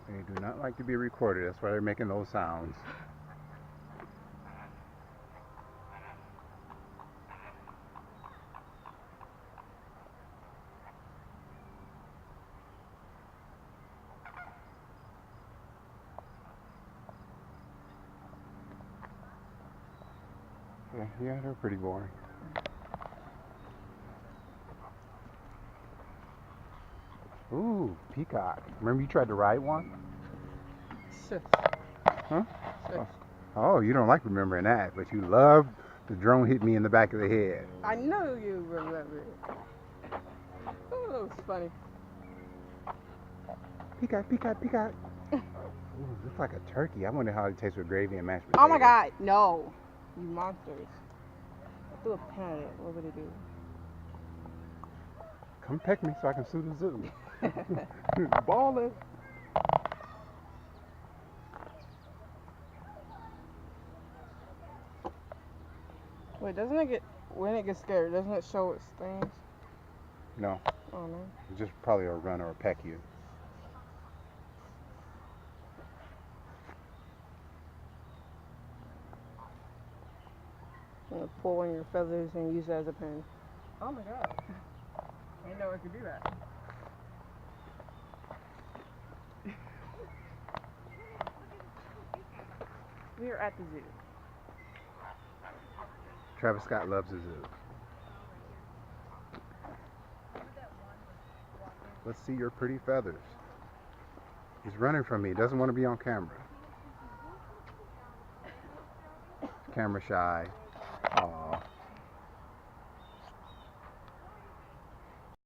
They do not like to be recorded. That's why they're making those sounds. Yeah, they're pretty boring. Ooh, Peacock. Remember you tried to ride one? Shush. Huh? Shush. Oh, you don't like remembering that, but you love the drone hit me in the back of the head. I know you remember it. Oh, that was funny. Peacock, Peacock, Peacock. Ooh, looks like a turkey. I wonder how it tastes with gravy and mashed potatoes. Oh my God, no. You monsters. I threw a pen at it. What would it do? Come peck me so I can sue the zoo. Ballin'. Wait, doesn't it get, when it gets scared, doesn't it show its things? No. Oh no. It's just probably a run or a peck you. I'm gonna pull one of your feathers and use it as a pen. Oh my God. I didn't know I could do that. We are at the zoo. Travis Scott loves the zoo. Let's see your pretty feathers. He's running from me. He doesn't want to be on camera. Camera shy.